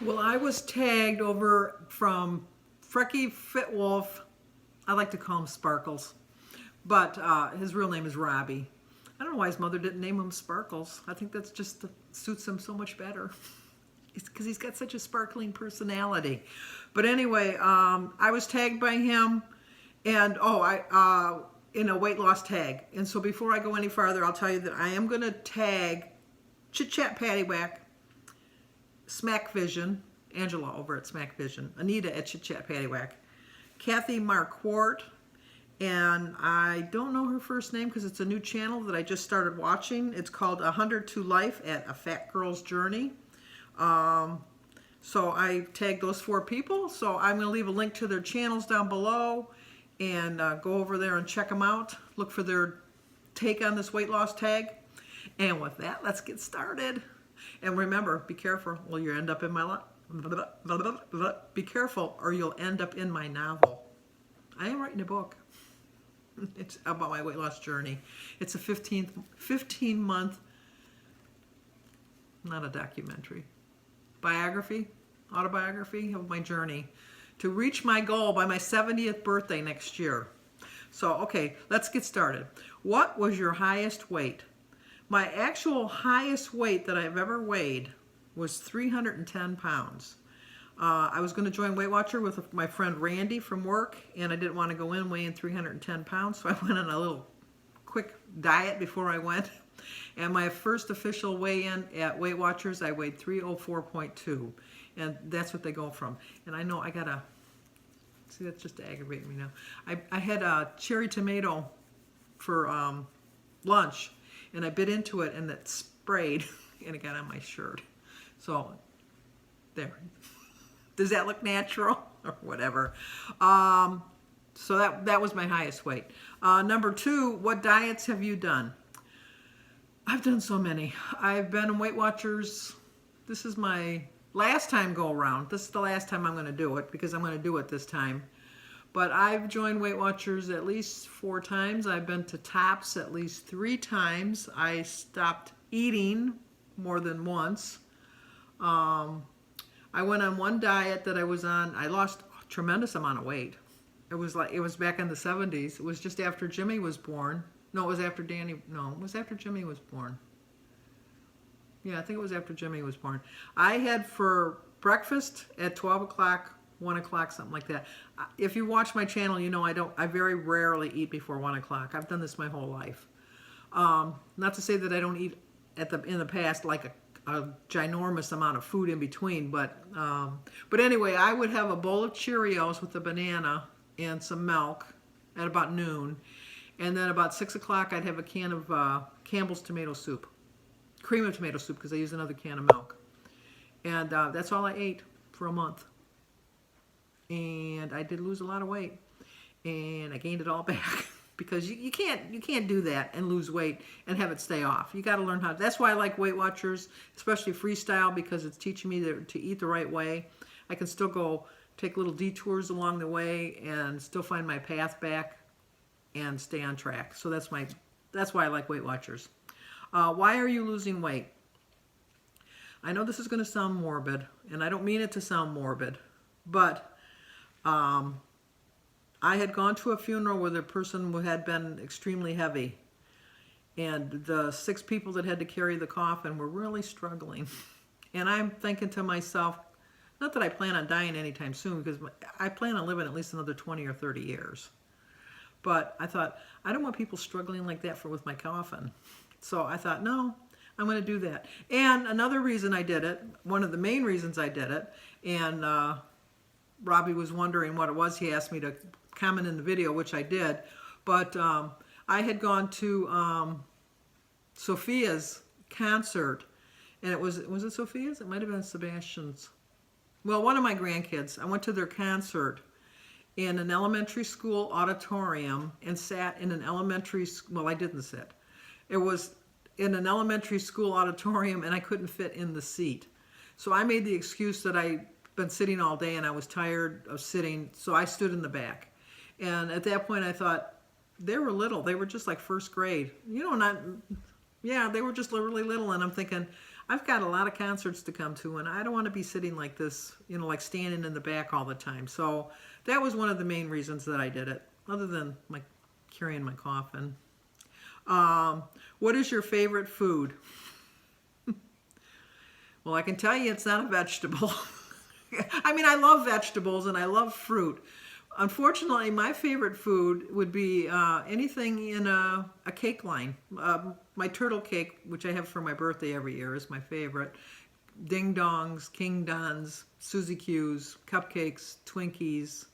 Well, I was tagged over from Frecky Fitwolf. I like to call him Sparkles, but his real name is Robbie. I don't know why his mother didn't name him Sparkles. I think that's just suits him so much better. It's because he's got such a sparkling personality. But anyway, I was tagged by him, and I in a weight loss tag. And so before I go any farther, I'll tell you that I am going to tag Chit Paddiwhack, SMAC Vision, Angela over at SMAC Vision, Anita at Chit Paddiwhack, Kathy Marquardt, and I don't know her first name because it's a new channel that I just started watching. It's called 100 to Life at a Fat Girl's Journey. So I tagged those 4 people. So I'm going to leave a link to their channels down below and go over there and check them out. Look for their take on this weight loss tag. And with that, let's get started. And remember, be careful or you'll end up in my be careful or you'll end up in my novel. I am writing a book. It's about my weight loss journey. It's a 15-month, not a documentary, autobiography of my journey to reach my goal by my 70th birthday next year. So, okay, let's get started. What was your highest weight? My actual highest weight that I've ever weighed was 310 pounds. I was going to join Weight Watcher with my friend Randy from work, and I didn't want to go in weighing 310 pounds, so I went on a little quick diet before I went. And my first official weigh-in at Weight Watchers, I weighed 304.2, and that's what they go from. And I know I gotta, see, that's just aggravating me now. I had a cherry tomato for lunch, and I bit into it, and it sprayed, and it got on my shirt. So, there. Does that look natural? Or whatever. So that was my highest weight. Number 2, what diets have you done? I've done so many. I've been in Weight Watchers. This is my last time go around. This is the last time I'm going to do it because I'm going to do it this time. But I've joined Weight Watchers at least 4 times. I've been to Tops at least 3 times. I stopped eating more than once. I went on one diet that I was on. I lost a tremendous amount of weight. It was back in the 70s. It was just after Jimmy was born. No, it was after it was after Jimmy was born. Yeah, I think it was after Jimmy was born. I had for breakfast at 12 o'clock, 1 o'clock, something like that. If you watch my channel, you know I very rarely eat before 1 o'clock. I've done this my whole life. Not to say that I don't eat in the past like a ginormous amount of food in between, but anyway, I would have a bowl of Cheerios with a banana and some milk at about noon, and then about 6 o'clock I'd have a can of Campbell's tomato soup, cream of tomato soup, because I use another can of milk, and that's all I ate for a month, and I did lose a lot of weight, and I gained it all back. Because you can't do that and lose weight and have it stay off. You got to learn how. That's why I like Weight Watchers, especially freestyle, because it's teaching me to eat the right way. I can still go take little detours along the way and still find my path back and stay on track. So that's why I like Weight Watchers. Why are you losing weight? I know this is going to sound morbid, and I don't mean it to sound morbid, but I had gone to a funeral where the person had been extremely heavy, and the 6 people that had to carry the coffin were really struggling. And I'm thinking to myself, not that I plan on dying anytime soon, because I plan on living at least another 20 or 30 years. But I thought, I don't want people struggling like that with my coffin. So I thought, no, I'm going to do that. And another reason I did it, one of the main reasons I did it, and Robbie was wondering what it was. He asked me to comment in the video, which I did, but I had gone to Sophia's concert, and was it Sophia's? It might have been Sebastian's. Well, one of my grandkids. I went to their concert in an elementary school auditorium and sat in an elementary. Well, I didn't sit. It was in an elementary school auditorium, and I couldn't fit in the seat. So I made the excuse that I'd been sitting all day and I was tired of sitting, so I stood in the back. And at that point I thought, they were little. They were just like first grade. You know, they were just really little. And I'm thinking, I've got a lot of concerts to come to, and I don't want to be sitting like this, like standing in the back all the time. So that was one of the main reasons that I did it, other than my carrying my coffin. What is your favorite food? Well, I can tell you it's not a vegetable. I mean, I love vegetables and I love fruit. Unfortunately, my favorite food would be anything in a cake line. My turtle cake, which I have for my birthday every year, is my favorite. Ding dongs, king dons, Suzy Q's, cupcakes, Twinkies.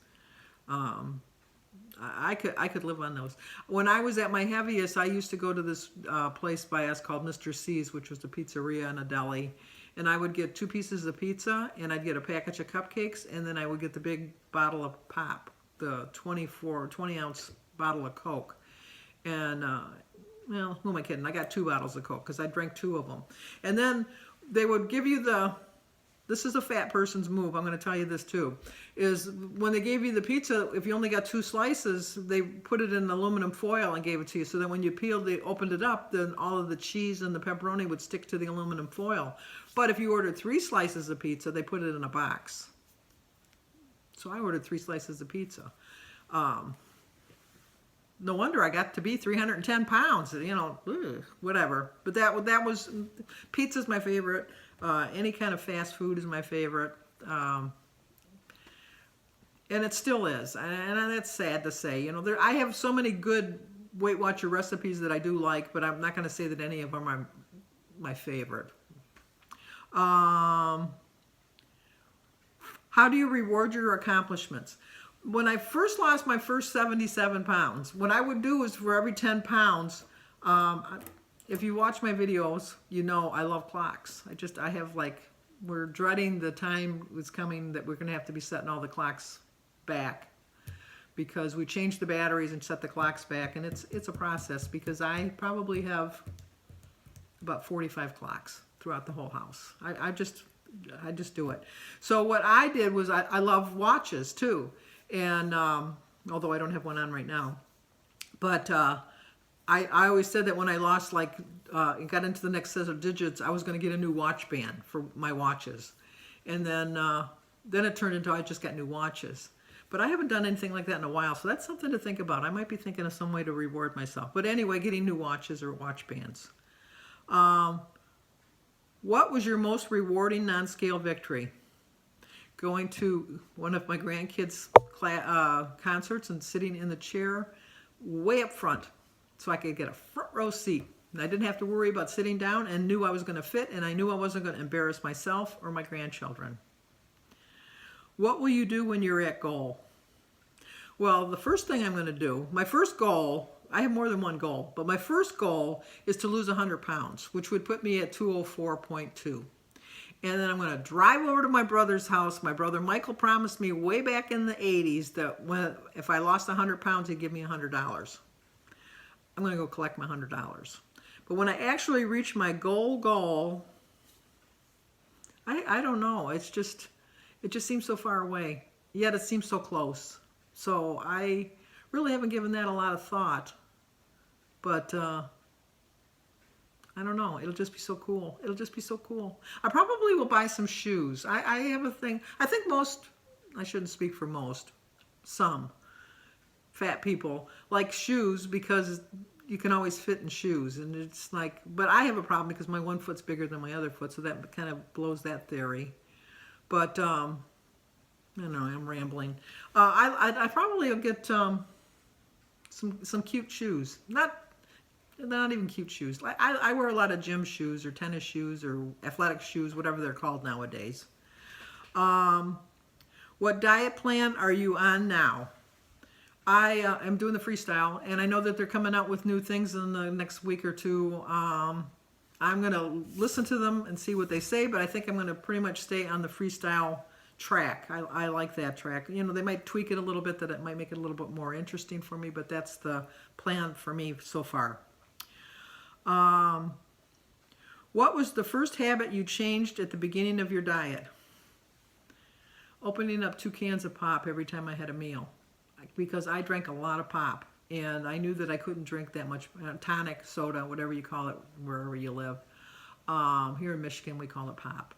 I could live on those. When I was at my heaviest, I used to go to this place by us called Mr. C's, which was a pizzeria and a deli. And I would get 2 pieces of pizza, and I'd get a package of cupcakes, and then I would get the big bottle of pop, the 20-ounce bottle of Coke. And, well, who am I kidding? I got 2 bottles of Coke because I drank 2 of them. And then they would give you this is a fat person's move, I'm going to tell you this too, is when they gave you the pizza, if you only got 2 slices, they put it in aluminum foil and gave it to you. So that when you opened it up, then all of the cheese and the pepperoni would stick to the aluminum foil. But if you ordered 3 slices of pizza, they put it in a box. So I ordered 3 slices of pizza. No wonder I got to be 310 pounds, whatever. But that was, pizza's my favorite. Any kind of fast food is my favorite. And it still is. And that's sad to say. I have so many good Weight Watcher recipes that I do like, but I'm not going to say that any of them are my favorite. How do you reward your accomplishments? When I first lost my first 77 pounds, what I would do is for every 10 pounds, if you watch my videos, I love clocks. I have we're dreading the time is coming that we're going to have to be setting all the clocks back because we changed the batteries and set the clocks back, and it's a process because I probably have about 45 clocks throughout the whole house. I just do it. So what I did was I love watches too, and although I don't have one on right now, but I always said that when I lost got into the next set of digits, I was going to get a new watch band for my watches, and then it turned into I just got new watches. But I haven't done anything like that in a while, so that's something to think about. I might be thinking of some way to reward myself. But anyway, getting new watches or watch bands. What was your most rewarding non-scale victory? Going to one of my grandkids' concerts and sitting in the chair way up front so I could get a front row seat. And I didn't have to worry about sitting down and knew I was going to fit, and I knew I wasn't going to embarrass myself or my grandchildren. What will you do when you're at goal? Well, the first thing I'm going to do, my first goal, I have more than one goal, but my first goal is to lose 100 pounds, which would put me at 204.2. And then I'm going to drive over to my brother's house. My brother Michael promised me way back in the 80s that if I lost 100 pounds, he'd give me $100. I'm going to go collect my $100. But when I actually reach my goal, I don't know. It just seems so far away, yet it seems so close. So I really haven't given that a lot of thought. But I don't know. It'll just be so cool. It'll just be so cool. I probably will buy some shoes. I have a thing. I think I shouldn't speak for most, some fat people like shoes because you can always fit in shoes. And it's but I have a problem because my one foot's bigger than my other foot, so that kind of blows that theory. But, I don't know, I'm rambling. I probably will get some cute shoes. Not even cute shoes. I wear a lot of gym shoes or tennis shoes or athletic shoes, whatever they're called nowadays. What diet plan are you on now? I am doing the freestyle, and I know that they're coming out with new things in the next week or two. I'm going to listen to them and see what they say, but I think I'm going to pretty much stay on the freestyle track. I like that track. They might tweak it a little bit, that it might make it a little bit more interesting for me, but that's the plan for me so far. What was the first habit you changed at the beginning of your diet? Opening up 2 cans of pop every time I had a meal, because I drank a lot of pop. And I knew that I couldn't drink that much tonic, soda, whatever you call it, wherever you live. Here in Michigan, we call it pop.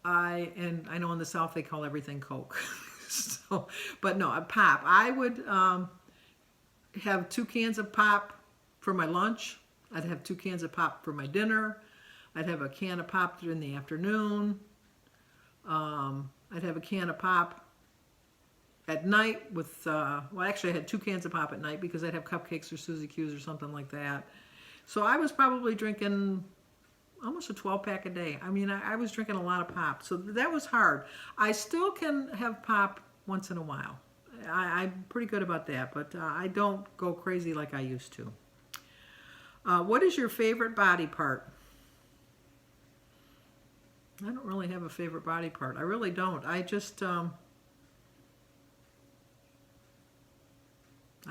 And I know in the South they call everything Coke. So, but no, a pop. I would have 2 cans of pop for my lunch. I'd have 2 cans of pop for my dinner. I'd have a can of pop in the afternoon. I'd have a can of pop at night with, well, actually I had 2 cans of pop at night because I'd have cupcakes or Suzy Q's or something like that. So I was probably drinking almost a 12-pack a day. I mean, I was drinking a lot of pop. So that was hard. I still can have pop once in a while. I'm pretty good about that, but I don't go crazy like I used to. What is your favorite body part? I don't really have a favorite body part. I really don't. I just, I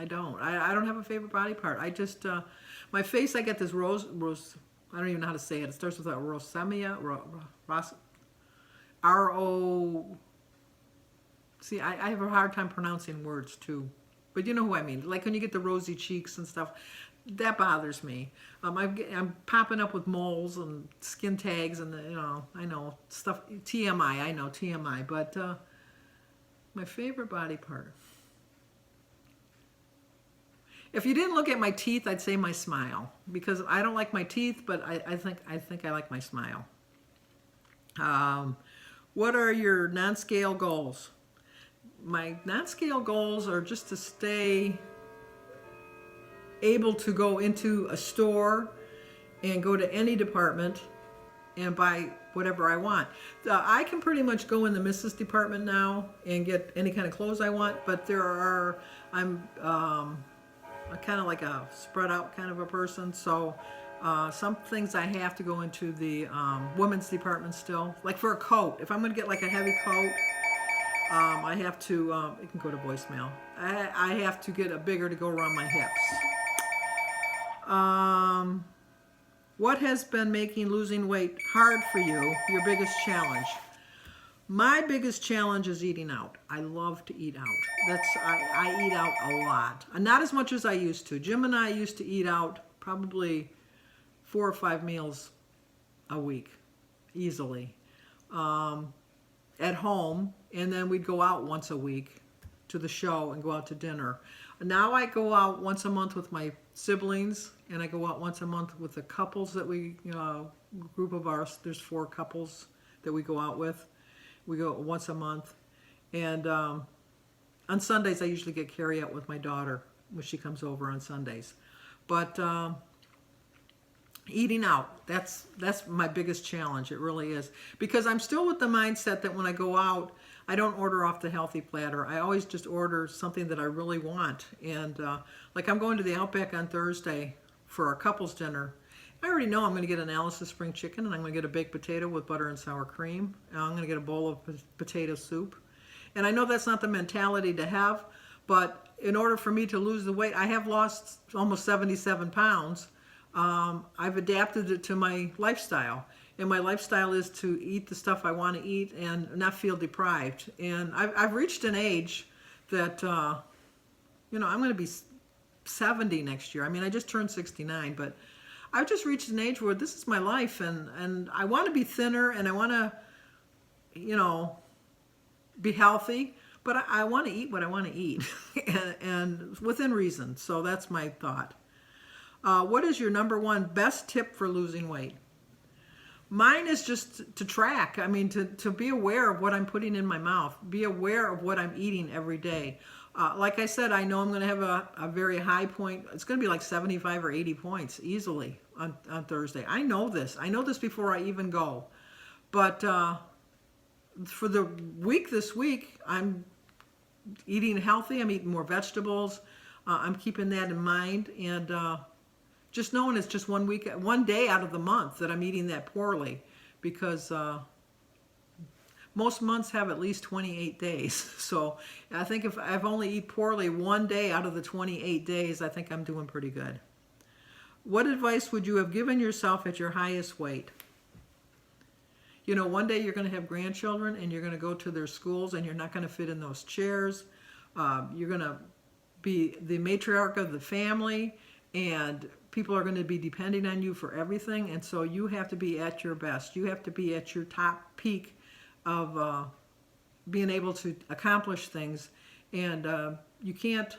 don't. I don't have a favorite body part. I just, my face, I get this rose, I don't even know how to say it. It starts with a rosemia, R-O, see, I have a hard time pronouncing words too. But you know who I mean. Like when you get the rosy cheeks and stuff, that bothers me. I'm popping up with moles and skin tags and, you know, I know, stuff, TMI, I know, TMI. But my favorite body part. If you didn't look at my teeth, I'd say my smile, because I don't like my teeth, but I think I like my smile. What are your non-scale goals? My non-scale goals are just to stay able to go into a store and go to any department and buy whatever I want. I can pretty much go in the Mrs. department now and get any kind of clothes I want, but I'm kind of like a spread out kind of a person, so some things I have to go into the women's department still. Like for a coat, if I'm going to get like a heavy coat, I have to, it can go to voicemail. I have to get a bigger to go around my hips. What has been making losing weight hard for you, your biggest challenge? My biggest challenge is eating out. I love to eat out. I eat out a lot. Not as much as I used to. Jim and I used to eat out probably 4 or 5 meals a week, easily, at home. And then we'd go out once a week to the show and go out to dinner. Now I go out once a month with my siblings, and I go out once a month with the couples that we, group of ours. There's 4 couples that we go out with. We go once a month. And on Sundays, I usually get carry out with my daughter when she comes over on Sundays. But eating out, that's my biggest challenge. It really is. Because I'm still with the mindset that when I go out, I don't order off the healthy platter. I always just order something that I really want. And like I'm going to the Outback on Thursday for our couples dinner. I already know I'm going to get an Alice's spring chicken, and I'm going to get a baked potato with butter and sour cream. And I'm going to get a bowl of potato soup. And I know that's not the mentality to have, but in order for me to lose the weight, I have lost almost 77 pounds. I've adapted it to my lifestyle. And my lifestyle is to eat the stuff I want to eat and not feel deprived. And I've reached an age that, I'm going to be 70 next year. I mean, I just turned 69, but I've just reached an age where this is my life, and I want to be thinner, and I want to, be healthy, but I want to eat what I want to eat, and within reason. So that's my thought. What is your number one best tip for losing weight? Mine is just to track. I mean, to be aware of what I'm putting in my mouth, be aware of what I'm eating every day. Like I said, I know I'm going to have a very high point. It's going to be like 75 or 80 points easily on Thursday. I know this. I know this before I even go. But for the week this week, I'm eating healthy. I'm eating more vegetables. I'm keeping that in mind. And just knowing it's just one day out of the month that I'm eating that poorly, because most months have at least 28 days. So I think if I've only eat poorly one day out of the 28 days, I think I'm doing pretty good. What advice would you have given yourself at your highest weight? One day you're going to have grandchildren, and you're going to go to their schools, and you're not going to fit in those chairs. You're going to be the matriarch of the family, and people are going to be depending on you for everything, and so you have to be at your best. You have to be at your top peak of being able to accomplish things, and you can't.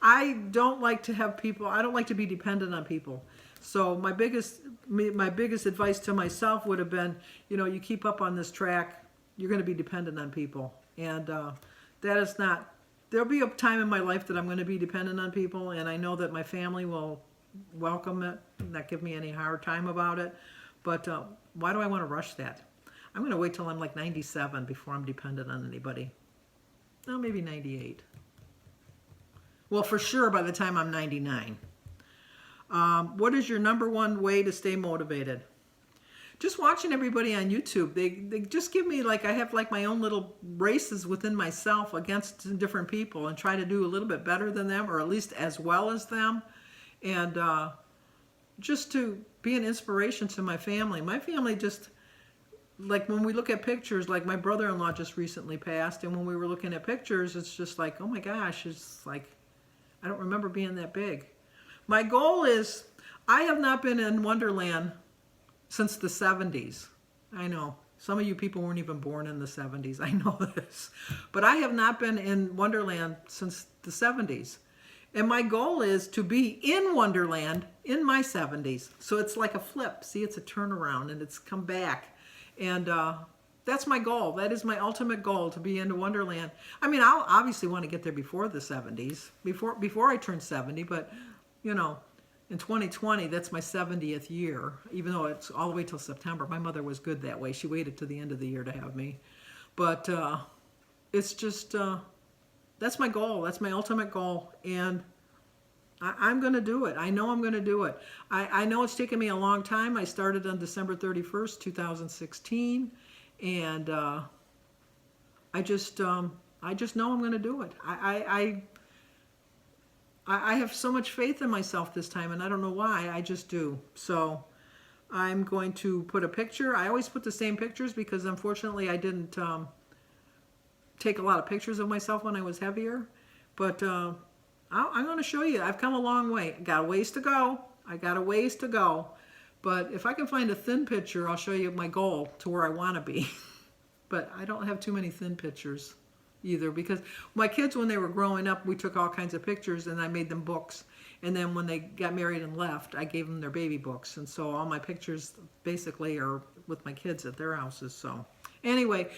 I don't like to have people. I don't like to be dependent on people. So my biggest advice to myself would have been, you keep up on this track, you're going to be dependent on people, and that is not. There'll be a time in my life that I'm going to be dependent on people, and I know that my family will welcome it, not give me any hard time about it. But why do I want to rush that? I'm going to wait till I'm like 97 before I'm dependent on anybody. No, maybe 98. Well, for sure by the time I'm 99. What is your number one way to stay motivated? Just watching everybody on YouTube. They just give me, like, I have like my own little races within myself against different people and try to do a little bit better than them, or at least as well as them. And just to be an inspiration to my family. My family just, like, when we look at pictures, like my brother-in-law just recently passed, and when we were looking at pictures, it's just like, oh my gosh, it's like, I don't remember being that big. My goal is, I have not been in Wonderland since the 70s. I know. Some of you people weren't even born in the 70s. I know this. But I have not been in Wonderland since the 70s. And my goal is to be in Wonderland in my 70s. So it's like a flip. See, it's a turnaround and it's come back. And that's my goal. That is my ultimate goal, to be into Wonderland. I mean, I'll obviously want to get there before the 70s, before I turn 70, but in 2020, that's my 70th year, even though it's all the way till September. My mother was good that way. She waited to the end of the year to have me. But it's just, that's my goal. That's my ultimate goal. And I'm going to do it. I know I'm going to do it. I know it's taken me a long time. I started on December 31st, 2016. And I just know I'm going to do it. I have so much faith in myself this time, and I don't know why. I just do. So I'm going to put a picture. I always put the same pictures because, unfortunately, I didn't take a lot of pictures of myself when I was heavier. But I'm going to show you. I've come a long way. I got a ways to go. But if I can find a thin picture, I'll show you my goal to where I want to be. But I don't have too many thin pictures either, because my kids, when they were growing up, we took all kinds of pictures and I made them books, and then when they got married and left, I gave them their baby books, and so all my pictures basically are with my kids at their houses. So anyway,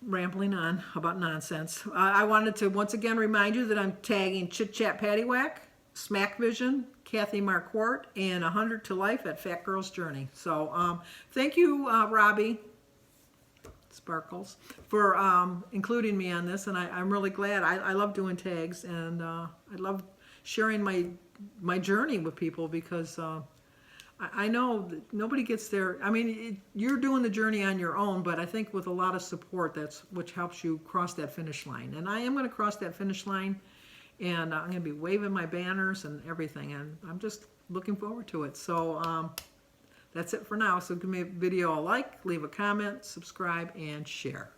rambling on about nonsense. I wanted to once again remind you that I'm tagging Chit Chat Paddiwhack, SMAC Vision, Kathy Marquardt, and 100 to Life at Fat Girl's Journey. So thank you, Robbie Sparkles, for including me on this, and I'm really glad. I love doing tags, and I love sharing my journey with people, because I know that nobody gets there. I mean, you're doing the journey on your own, but I think with a lot of support, that's which helps you cross that finish line. And I am going to cross that finish line, and I'm going to be waving my banners and everything, and I'm just looking forward to it. So that's it for now. So give me a video a like, leave a comment, subscribe, and share.